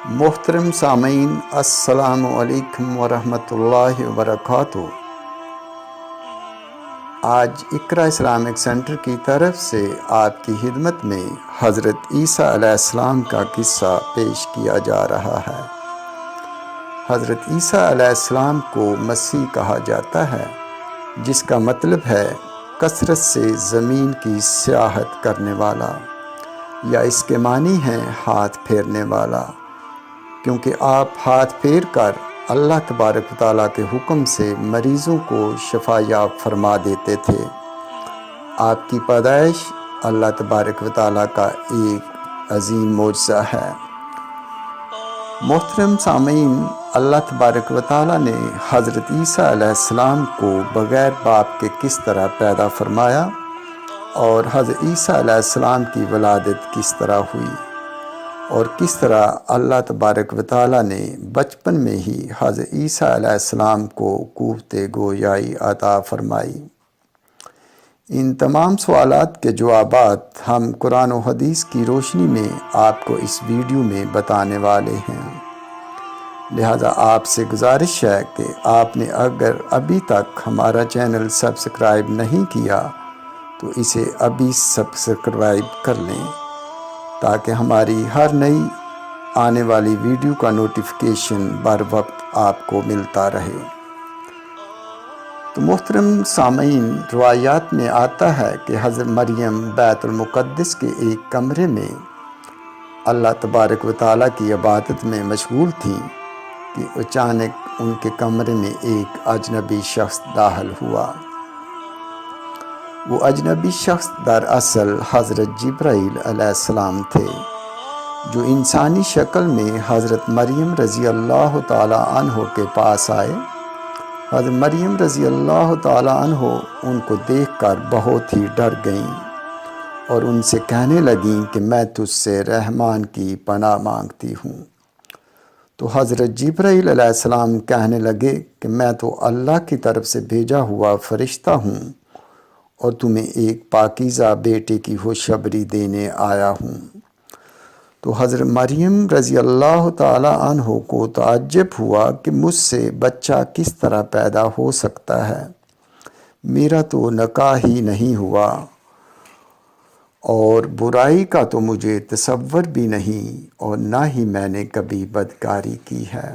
محترم سامعین، السلام علیکم ورحمۃ اللہ وبرکاتہ۔ آج اقرا اسلامک سینٹر کی طرف سے آپ کی خدمت میں حضرت عیسیٰ علیہ السلام کا قصہ پیش کیا جا رہا ہے۔ حضرت عیسیٰ علیہ السلام کو مسیح کہا جاتا ہے، جس کا مطلب ہے کثرت سے زمین کی سیاحت کرنے والا، یا اس کے معنی ہیں ہاتھ پھیرنے والا، کیونکہ آپ ہاتھ پھیر کر اللہ تبارک و تعالیٰ کے حکم سے مریضوں کو شفا یاب فرما دیتے تھے۔ آپ کی پیدائش اللہ تبارک و تعالیٰ کا ایک عظیم معجزہ ہے۔ محترم سامعین، اللہ تبارک و تعالیٰ نے حضرت عیسیٰ علیہ السلام کو بغیر باپ کے کس طرح پیدا فرمایا، اور حضرت عیسیٰ علیہ السلام کی ولادت کس طرح ہوئی، اور کس طرح اللہ تبارک و تعالیٰ نے بچپن میں ہی حضرت عیسیٰ علیہ السلام کو قوت گویائی عطا فرمائی۔ ان تمام سوالات کے جوابات ہم قرآن و حدیث کی روشنی میں آپ کو اس ویڈیو میں بتانے والے ہیں۔ لہذا آپ سے گزارش ہے کہ آپ نے اگر ابھی تک ہمارا چینل سبسکرائب نہیں کیا تو اسے ابھی سبسکرائب کر لیں، تاکہ ہماری ہر نئی آنے والی ویڈیو کا نوٹیفیکیشن بر وقت آپ کو ملتا رہے۔ تو محترم سامعین، روایات میں آتا ہے کہ حضرت مریم بیت المقدس کے ایک کمرے میں اللہ تبارک و تعالیٰ کی عبادت میں مشغول تھیں کہ اچانک ان کے کمرے میں ایک اجنبی شخص داخل ہوا۔ وہ اجنبی شخص دراصل حضرت جبرائیل علیہ السلام تھے، جو انسانی شکل میں حضرت مریم رضی اللہ تعالیٰ عنہ کے پاس آئے۔ حضرت مریم رضی اللہ تعالیٰ عنہ ان کو دیکھ کر بہت ہی ڈر گئیں اور ان سے کہنے لگیں کہ میں تجھ سے رحمان کی پناہ مانگتی ہوں۔ تو حضرت جبرائیل علیہ السلام کہنے لگے کہ میں تو اللہ کی طرف سے بھیجا ہوا فرشتہ ہوں، اور تمہیں ایک پاکیزہ بیٹے کی خوشخبری دینے آیا ہوں۔ تو حضرت مریم رضی اللہ تعالیٰ عنہ کو تعجب ہوا کہ مجھ سے بچہ کس طرح پیدا ہو سکتا ہے، میرا تو نکاح ہی نہیں ہوا، اور برائی کا تو مجھے تصور بھی نہیں، اور نہ ہی میں نے کبھی بدکاری کی ہے۔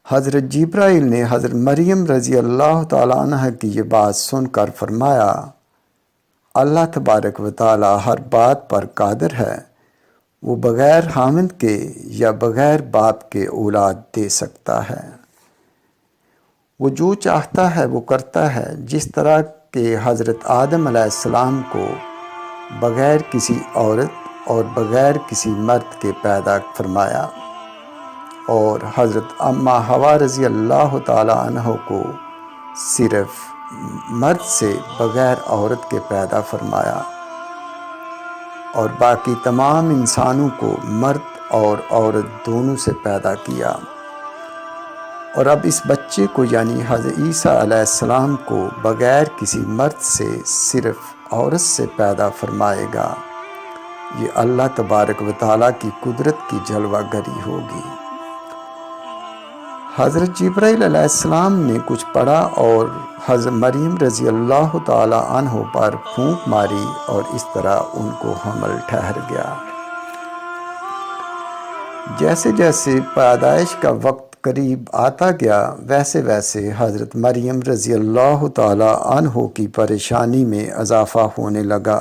حضرت جبرائیل نے حضرت مریم رضی اللہ تعالیٰ عنہ کی یہ بات سن کر فرمایا، اللہ تبارک و تعالیٰ ہر بات پر قادر ہے، وہ بغیر خامند کے یا بغیر باپ کے اولاد دے سکتا ہے۔ وہ جو چاہتا ہے وہ کرتا ہے، جس طرح کہ حضرت آدم علیہ السلام کو بغیر کسی عورت اور بغیر کسی مرد کے پیدا فرمایا، اور حضرت اماں حوا رضی اللہ تعالیٰ عنہ کو صرف مرد سے بغیر عورت کے پیدا فرمایا، اور باقی تمام انسانوں کو مرد اور عورت دونوں سے پیدا کیا۔ اور اب اس بچے کو یعنی حضرت عیسیٰ علیہ السلام کو بغیر کسی مرد سے صرف عورت سے پیدا فرمائے گا۔ یہ اللہ تبارک و تعالیٰ کی قدرت کی جلوہ گری ہوگی۔ حضرت جبرائیل علیہ السلام نے کچھ پڑھا اور حضرت مریم رضی اللہ تعالیٰ عنہ پر پھونک ماری، اور اس طرح ان کو حمل ٹھہر گیا۔ جیسے جیسے پیدائش کا وقت قریب آتا گیا، ویسے ویسے حضرت مریم رضی اللہ تعالیٰ عنہ کی پریشانی میں اضافہ ہونے لگا۔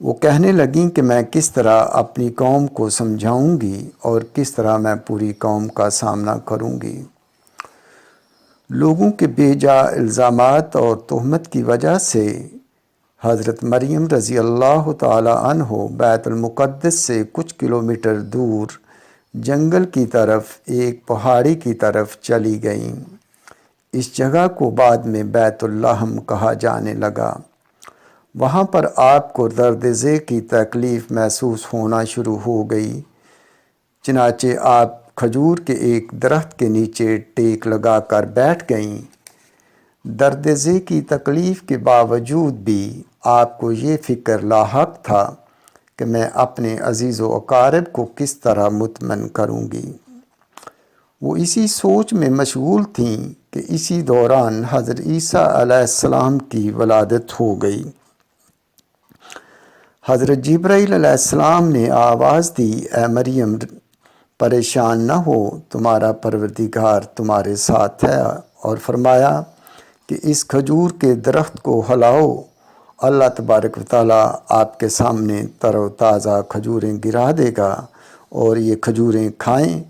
وہ کہنے لگیں کہ میں کس طرح اپنی قوم کو سمجھاؤں گی، اور کس طرح میں پوری قوم کا سامنا کروں گی۔ لوگوں کے بے جا الزامات اور تہمت کی وجہ سے حضرت مریم رضی اللہ تعالیٰ عنہ بیت المقدس سے کچھ کلومیٹر دور جنگل کی طرف ایک پہاڑی کی طرف چلی گئیں۔ اس جگہ کو بعد میں بیت اللحم کہا جانے لگا۔ وہاں پر آپ کو درد ذیل کی تکلیف محسوس ہونا شروع ہو گئی، چنانچہ آپ کھجور کے ایک درخت کے نیچے ٹیک لگا کر بیٹھ گئیں۔ درد ذیل کی تکلیف کے باوجود بھی آپ کو یہ فکر لاحق تھا کہ میں اپنے عزیز و اقارب کو کس طرح مطمئن کروں گی۔ وہ اسی سوچ میں مشغول تھیں کہ اسی دوران حضرت عیسیٰ علیہ السلام کی ولادت ہو گئی۔ حضرت جبرائیل علیہ السلام نے آواز دی، اے مریم پریشان نہ ہو، تمہارا پروردگار تمہارے ساتھ ہے، اور فرمایا کہ اس کھجور کے درخت کو ہلاؤ، اللہ تبارک و تعالیٰ آپ کے سامنے تر و تازہ کھجوریں گرا دے گا، اور یہ کھجوریں کھائیں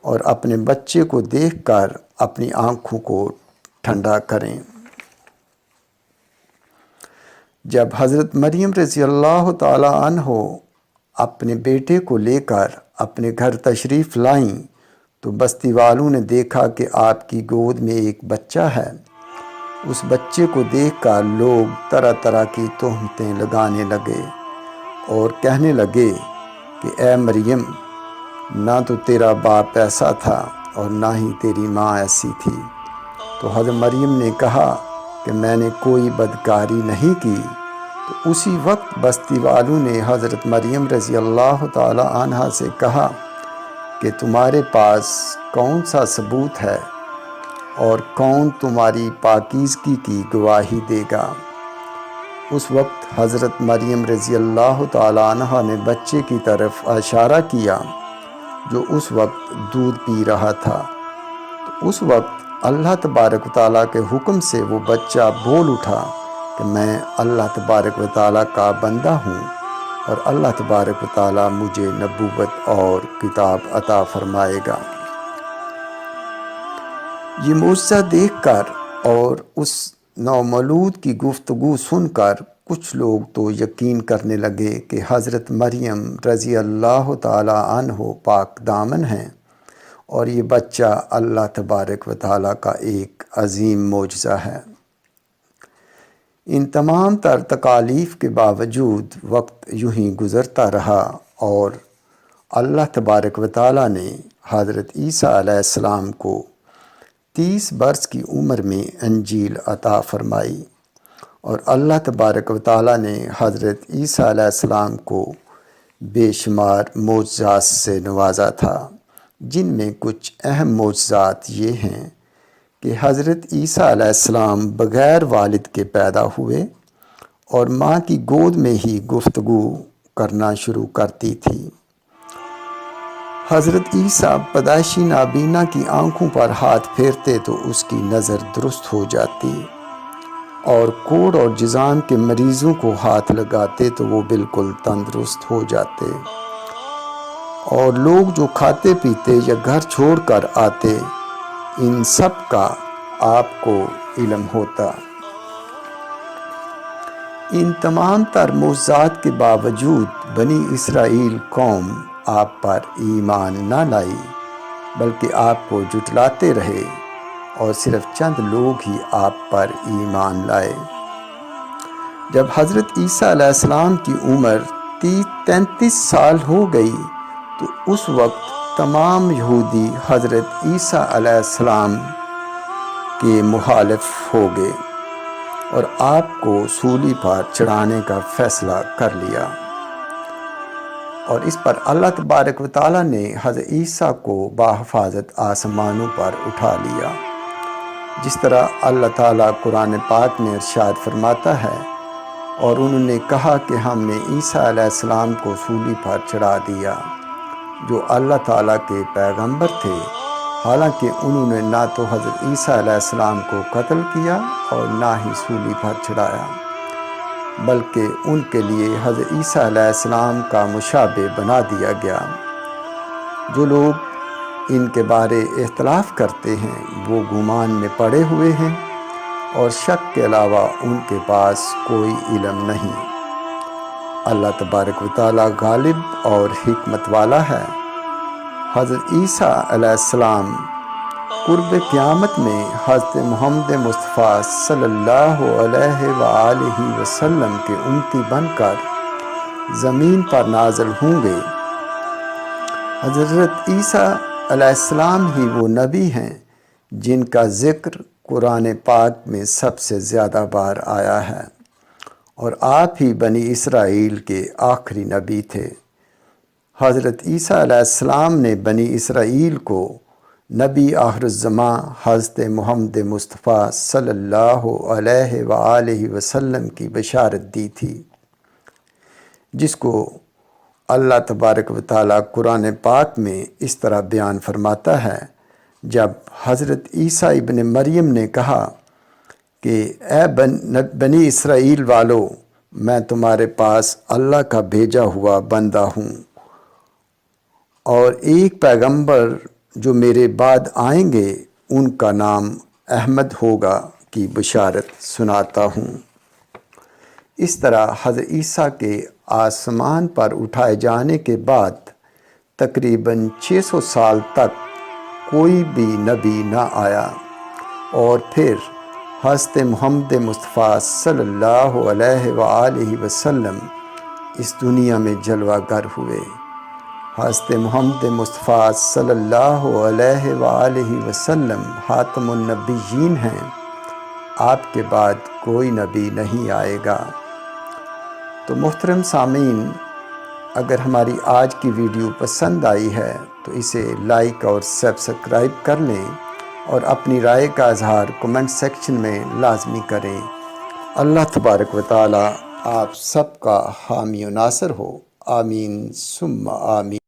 اور اپنے بچے کو دیکھ کر اپنی آنکھوں کو ٹھنڈا کریں۔ جب حضرت مریم رضی اللہ تعالیٰ عنہ اپنے بیٹے کو لے کر اپنے گھر تشریف لائیں تو بستی والوں نے دیکھا کہ آپ کی گود میں ایک بچہ ہے۔ اس بچے کو دیکھ کر لوگ طرح طرح کی تہمتیں لگانے لگے اور کہنے لگے کہ اے مریم، نہ تو تیرا باپ ایسا تھا اور نہ ہی تیری ماں ایسی تھی۔ تو حضرت مریم نے کہا کہ میں نے کوئی بدکاری نہیں کی۔ تو اسی وقت بستی والوں نے حضرت مریم رضی اللہ تعالی عنہا سے کہا کہ تمہارے پاس کون سا ثبوت ہے اور کون تمہاری پاکیزگی کی گواہی دے گا؟ اس وقت حضرت مریم رضی اللہ تعالی عنہا نے بچے کی طرف اشارہ کیا جو اس وقت دودھ پی رہا تھا۔ تو اس وقت اللہ تبارک و تعالیٰ کے حکم سے وہ بچہ بول اٹھا کہ میں اللہ تبارک و تعالیٰ کا بندہ ہوں اور اللہ تبارک و تعالیٰ مجھے نبوت اور کتاب عطا فرمائے گا۔ یہ معجزہ دیکھ کر اور اس نومولود کی گفتگو سن کر کچھ لوگ تو یقین کرنے لگے کہ حضرت مریم رضی اللہ تعالی عنہ پاک دامن ہیں اور یہ بچہ اللہ تبارک و تعالیٰ کا ایک عظیم معجزہ ہے۔ ان تمام تر تکالیف کے باوجود وقت یوں ہی گزرتا رہا اور اللہ تبارک و تعالیٰ نے حضرت عیسیٰ علیہ السلام کو 30 برس کی عمر میں انجیل عطا فرمائی، اور اللہ تبارک و تعالیٰ نے حضرت عیسیٰ علیہ السلام کو بے شمار معجزات سے نوازا تھا، جن میں کچھ اہم معجزات یہ ہیں کہ حضرت عیسیٰ علیہ السلام بغیر والد کے پیدا ہوئے اور ماں کی گود میں ہی گفتگو کرنا شروع کرتی تھی۔ حضرت عیسیٰ پیدائشی نابینا کی آنکھوں پر ہاتھ پھیرتے تو اس کی نظر درست ہو جاتی، اور کوڑ اور جذام کے مریضوں کو ہاتھ لگاتے تو وہ بالکل تندرست ہو جاتے، اور لوگ جو کھاتے پیتے یا گھر چھوڑ کر آتے ان سب کا آپ کو علم ہوتا۔ ان تمام تر معجزات کے باوجود بنی اسرائیل قوم آپ پر ایمان نہ لائی، بلکہ آپ کو جھٹلاتے رہے، اور صرف چند لوگ ہی آپ پر ایمان لائے۔ جب حضرت عیسیٰ علیہ السلام کی عمر 33 سال ہو گئی تو اس وقت تمام یہودی حضرت عیسیٰ علیہ السلام کے مخالف ہو گئے اور آپ کو سولی پر چڑھانے کا فیصلہ کر لیا، اور اس پر اللہ تبارک و تعالیٰ نے حضرت عیسیٰ کو بحفاظت آسمانوں پر اٹھا لیا، جس طرح اللہ تعالیٰ قرآن پاک میں ارشاد فرماتا ہے، اور انہوں نے کہا کہ ہم نے عیسیٰ علیہ السلام کو سولی پر چڑھا دیا جو اللہ تعالیٰ کے پیغمبر تھے، حالانکہ انہوں نے نہ تو حضرت عیسیٰ علیہ السلام کو قتل کیا اور نہ ہی سولی پر چڑھایا، بلکہ ان کے لیے حضرت عیسیٰ علیہ السلام کا مشابہ بنا دیا گیا۔ جو لوگ ان کے بارے اختلاف کرتے ہیں وہ گمان میں پڑے ہوئے ہیں، اور شک کے علاوہ ان کے پاس کوئی علم نہیں۔ اللہ تبارک و تعالیٰ غالب اور حکمت والا ہے۔ حضرت عیسیٰ علیہ السلام قرب قیامت میں حضرت محمد مصطفیٰ صلی اللہ علیہ وآلہ وسلم کے امتی بن کر زمین پر نازل ہوں گے۔ حضرت عیسیٰ علیہ السلام ہی وہ نبی ہیں جن کا ذکر قرآن پاک میں سب سے زیادہ بار آیا ہے، اور آپ ہی بنی اسرائیل کے آخری نبی تھے۔ حضرت عیسیٰ علیہ السلام نے بنی اسرائیل کو نبی آخر الزماں حضرت محمد مصطفیٰ صلی اللہ علیہ وآلہ وسلم کی بشارت دی تھی، جس کو اللہ تبارک و تعالیٰ قرآن پاک میں اس طرح بیان فرماتا ہے، جب حضرت عیسیٰ ابن مریم نے کہا کہ اے بنی اسرائیل والو، میں تمہارے پاس اللہ کا بھیجا ہوا بندہ ہوں، اور ایک پیغمبر جو میرے بعد آئیں گے ان کا نام احمد ہوگا کی بشارت سناتا ہوں۔ اس طرح حضرت عیسیٰ کے آسمان پر اٹھائے جانے کے بعد تقریباً 600 سال تک کوئی بھی نبی نہ آیا، اور پھر حضرت محمد مصطفیٰ صلی اللہ علیہ وآلہ وسلم اس دنیا میں جلوہ گر ہوئے۔ حضرت محمد مصطفیٰ صلی اللہ علیہ وآلہ وسلم خاتم النبیین ہیں، آپ کے بعد کوئی نبی نہیں آئے گا۔ تو محترم سامعین، اگر ہماری آج کی ویڈیو پسند آئی ہے تو اسے لائک اور سبسکرائب کر لیں، اور اپنی رائے کا اظہار کمنٹ سیکشن میں لازمی کریں۔ اللہ تبارک و تعالی آپ سب کا حامی و ناصر ہو، آمین ثم آمین۔